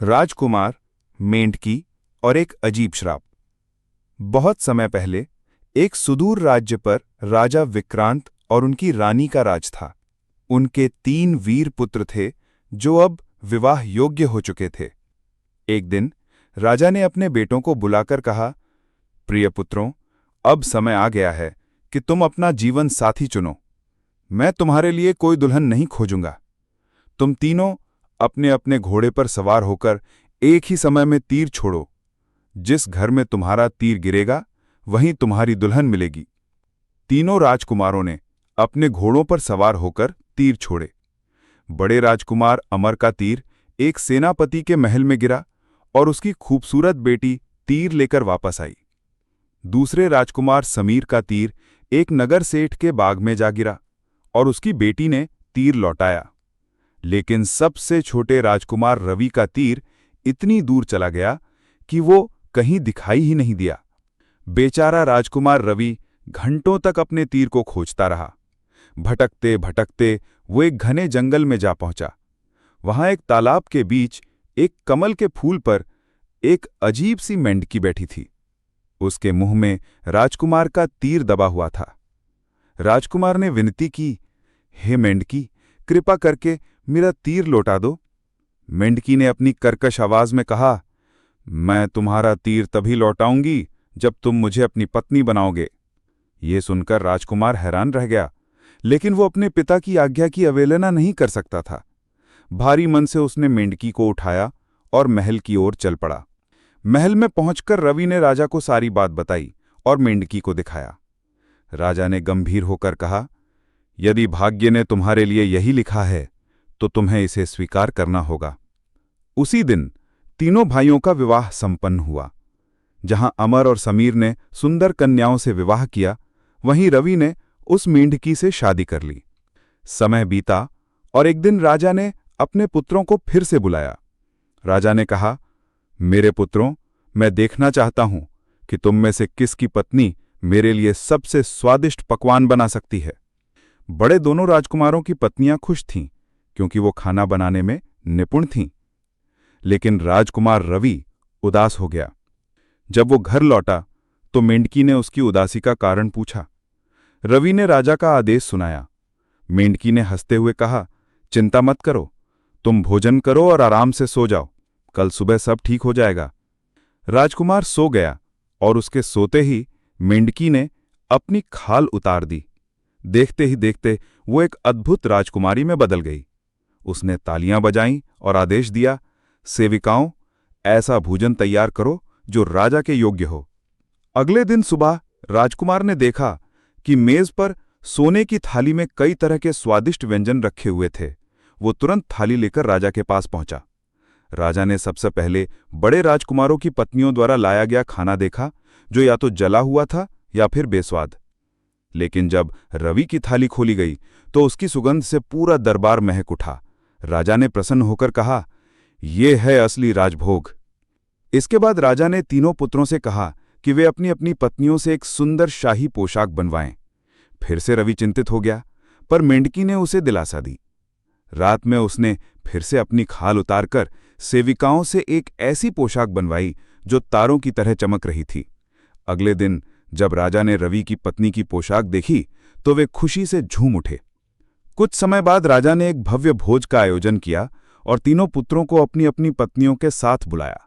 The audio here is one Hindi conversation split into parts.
राजकुमार, मेंढकी और एक अजीब श्राप। बहुत समय पहले एक सुदूर राज्य पर राजा विक्रांत और उनकी रानी का राज था। उनके 3 वीर पुत्र थे जो अब विवाह योग्य हो चुके थे। एक दिन राजा ने अपने बेटों को बुलाकर कहा, प्रिय पुत्रों, अब समय आ गया है कि तुम अपना जीवन साथी चुनो। मैं तुम्हारे लिए कोई दुल्हन नहीं खोजूंगा। तुम तीनों अपने अपने घोड़े पर सवार होकर एक ही समय में तीर छोड़ो। जिस घर में तुम्हारा तीर गिरेगा वहीं तुम्हारी दुल्हन मिलेगी। तीनों राजकुमारों ने अपने घोड़ों पर सवार होकर तीर छोड़े। बड़े राजकुमार अमर का तीर एक सेनापति के महल में गिरा और उसकी खूबसूरत बेटी तीर लेकर वापस आई। दूसरे राजकुमार समीर का तीर एक नगर सेठ के बाग में जा गिरा और उसकी बेटी ने तीर लौटाया। लेकिन सबसे छोटे राजकुमार रवि का तीर इतनी दूर चला गया कि वो कहीं दिखाई ही नहीं दिया। बेचारा राजकुमार रवि घंटों तक अपने तीर को खोजता रहा। भटकते भटकते वो एक घने जंगल में जा पहुंचा। वहां एक तालाब के बीच एक कमल के फूल पर एक अजीब सी मेंढकी बैठी थी। उसके मुंह में राजकुमार का तीर दबा हुआ था। राजकुमार ने विनती की, हे मेंढकी, कृपा करके मेरा तीर लौटा दो। मेंढकी ने अपनी कर्कश आवाज में कहा, मैं तुम्हारा तीर तभी लौटाऊंगी जब तुम मुझे अपनी पत्नी बनाओगे। ये सुनकर राजकुमार हैरान रह गया, लेकिन वो अपने पिता की आज्ञा की अवहेलना नहीं कर सकता था। भारी मन से उसने मेंढकी को उठाया और महल की ओर चल पड़ा। महल में पहुंचकर रवि ने राजा को सारी बात बताई और मेंढकी को दिखाया। राजा ने गंभीर होकर कहा, यदि भाग्य ने तुम्हारे लिए यही लिखा है तो तुम्हें इसे स्वीकार करना होगा। उसी दिन तीनों भाइयों का विवाह संपन्न हुआ। जहां अमर और समीर ने सुंदर कन्याओं से विवाह किया, वहीं रवि ने उस मेंढकी से शादी कर ली। समय बीता और एक दिन राजा ने अपने पुत्रों को फिर से बुलाया। राजा ने कहा, मेरे पुत्रों, मैं देखना चाहता हूं कि तुम में से किसकी पत्नी मेरे लिए सबसे स्वादिष्ट पकवान बना सकती है। बड़े दोनों राजकुमारों की पत्नियां खुश थीं, क्योंकि वो खाना बनाने में निपुण थीं। लेकिन राजकुमार रवि उदास हो गया। जब वो घर लौटा तो मेंढकी ने उसकी उदासी का कारण पूछा। रवि ने राजा का आदेश सुनाया। मेंढकी ने हंसते हुए कहा, चिंता मत करो, तुम भोजन करो और आराम से सो जाओ। कल सुबह सब ठीक हो जाएगा। राजकुमार सो गया और उसके सोते ही मेंढकी ने अपनी खाल उतार दी। देखते ही देखते वो एक अद्भुत राजकुमारी में बदल गई। उसने तालियां बजाईं और आदेश दिया, सेविकाओं, ऐसा भोजन तैयार करो जो राजा के योग्य हो। अगले दिन सुबह राजकुमार ने देखा कि मेज पर सोने की थाली में कई तरह के स्वादिष्ट व्यंजन रखे हुए थे। वो तुरंत थाली लेकर राजा के पास पहुंचा। राजा ने सबसे पहले बड़े राजकुमारों की पत्नियों द्वारा लाया गया खाना देखा, जो या तो जला हुआ था या फिर बेस्वाद। लेकिन जब रवि की थाली खोली गई तो उसकी सुगंध से पूरा दरबार महक उठा। राजा ने प्रसन्न होकर कहा, ये है असली राजभोग। इसके बाद राजा ने तीनों पुत्रों से कहा कि वे अपनी अपनी पत्नियों से एक सुंदर शाही पोशाक बनवाएं। फिर से रवि चिंतित हो गया, पर मेंढकी ने उसे दिलासा दी। रात में उसने फिर से अपनी खाल उतारकर सेविकाओं से एक ऐसी पोशाक बनवाई जो तारों की तरह चमक रही थी। अगले दिन जब राजा ने रवि की पत्नी की पोशाक देखी तो वे खुशी से झूम उठे। कुछ समय बाद राजा ने एक भव्य भोज का आयोजन किया और तीनों पुत्रों को अपनी अपनी पत्नियों के साथ बुलाया।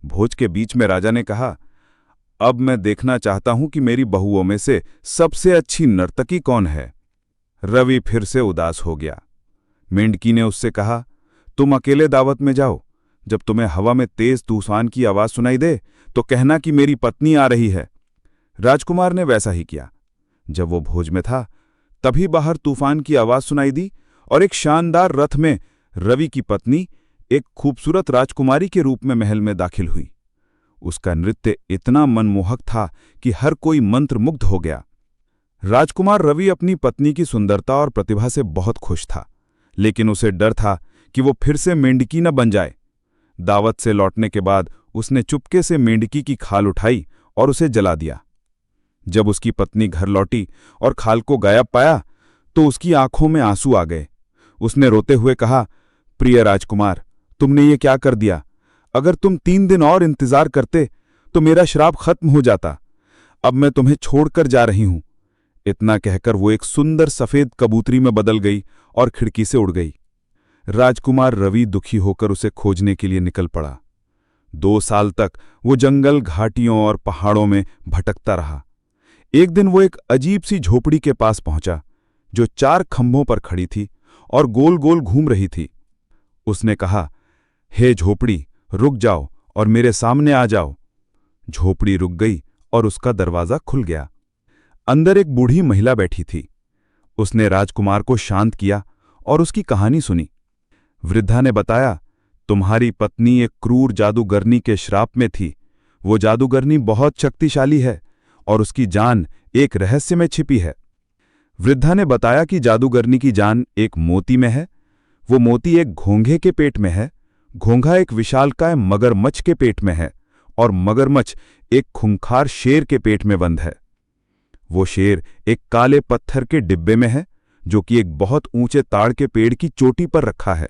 भोज के बीच में राजा ने कहा, अब मैं देखना चाहता हूं कि मेरी बहुओं में से सबसे अच्छी नर्तकी कौन है। रवि फिर से उदास हो गया। मेंढकी ने उससे कहा, तुम अकेले दावत में जाओ। जब तुम्हें हवा में तेज तूफान की आवाज सुनाई दे तो कहना कि मेरी पत्नी आ रही है। राजकुमार ने वैसा ही किया। जब वो भोज में था तभी बाहर तूफान की आवाज सुनाई दी और एक शानदार रथ में रवि की पत्नी एक खूबसूरत राजकुमारी के रूप में महल में दाखिल हुई। उसका नृत्य इतना मनमोहक था कि हर कोई मंत्रमुग्ध हो गया। राजकुमार रवि अपनी पत्नी की सुंदरता और प्रतिभा से बहुत खुश था, लेकिन उसे डर था कि वो फिर से मेंढकी न बन जाए। दावत से लौटने के बाद उसने चुपके से मेंढकी की खाल उठाई और उसे जला दिया। जब उसकी पत्नी घर लौटी और खाल को गायब पाया तो उसकी आंखों में आंसू आ गए। उसने रोते हुए कहा, प्रिय राजकुमार, तुमने ये क्या कर दिया? अगर तुम 3 दिन और इंतजार करते तो मेरा श्राप खत्म हो जाता। अब मैं तुम्हें छोड़कर जा रही हूं। इतना कहकर वो एक सुंदर सफेद कबूतरी में बदल गई और खिड़की से उड़ गई। राजकुमार रवि दुखी होकर उसे खोजने के लिए निकल पड़ा। 2 साल तक वो जंगल, घाटियों और पहाड़ों में भटकता रहा। एक दिन वो एक अजीब सी झोपड़ी के पास पहुंचा, जो 4 खंभों पर खड़ी थी और गोल गोल घूम रही थी। उसने कहा, हे झोपड़ी, रुक जाओ और मेरे सामने आ जाओ। झोपड़ी रुक गई और उसका दरवाजा खुल गया। अंदर एक बूढ़ी महिला बैठी थी। उसने राजकुमार को शांत किया और उसकी कहानी सुनी। वृद्धा ने बताया, तुम्हारी पत्नी एक क्रूर जादूगरनी के श्राप में थी। वो जादूगरनी बहुत शक्तिशाली है और उसकी जान एक रहस्य में छिपी है। वृद्धा ने बताया कि जादूगरनी की जान एक मोती में है। वो मोती एक घोंघे के पेट में है। घोंघा एक विशालकाय मगरमच्छ के पेट में है और मगरमच्छ एक खूंखार शेर के पेट में बंद है। वो शेर एक काले पत्थर के डिब्बे में है, जो कि एक बहुत ऊंचे ताड़ के पेड़ की चोटी पर रखा है।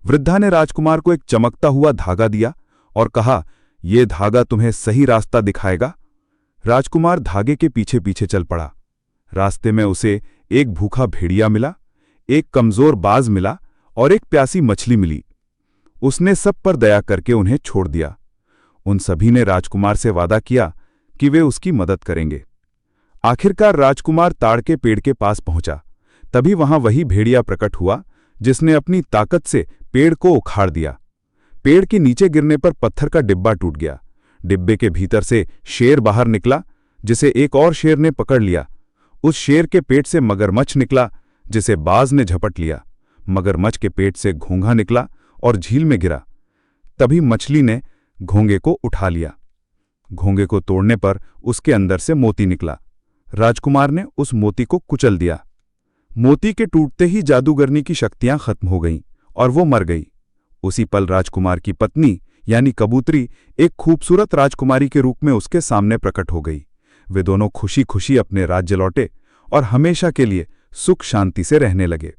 वृद्धा ने राजकुमार को एक चमकता हुआ धागा दिया और कहा, यह धागा तुम्हें सही रास्ता दिखाएगा। राजकुमार धागे के पीछे पीछे चल पड़ा। रास्ते में उसे एक भूखा भेड़िया मिला, एक कमजोर बाज मिला और एक प्यासी मछली मिली। उसने सब पर दया करके उन्हें छोड़ दिया। उन सभी ने राजकुमार से वादा किया कि वे उसकी मदद करेंगे। आखिरकार राजकुमार ताड़ के पेड़ के पास पहुंचा। तभी वहां वही भेड़िया प्रकट हुआ, जिसने अपनी ताकत से पेड़ को उखाड़ दिया। पेड़ के नीचे गिरने पर पत्थर का डिब्बा टूट गया। डिब्बे के भीतर से शेर बाहर निकला, जिसे एक और शेर ने पकड़ लिया। उस शेर के पेट से मगरमच्छ निकला, जिसे बाज ने झपट लिया। मगरमच्छ के पेट से घोंघा निकला और झील में गिरा। तभी मछली ने घोंघे को उठा लिया। घोंघे को तोड़ने पर उसके अंदर से मोती निकला। राजकुमार ने उस मोती को कुचल दिया। मोती के टूटते ही जादूगरनी की शक्तियां खत्म हो गईं और वो मर गई। उसी पल राजकुमार की पत्नी यानी कबूतरी एक खूबसूरत राजकुमारी के रूप में उसके सामने प्रकट हो गई। वे दोनों खुशी खुशी अपने राज्य लौटे और हमेशा के लिए सुख शांति से रहने लगे।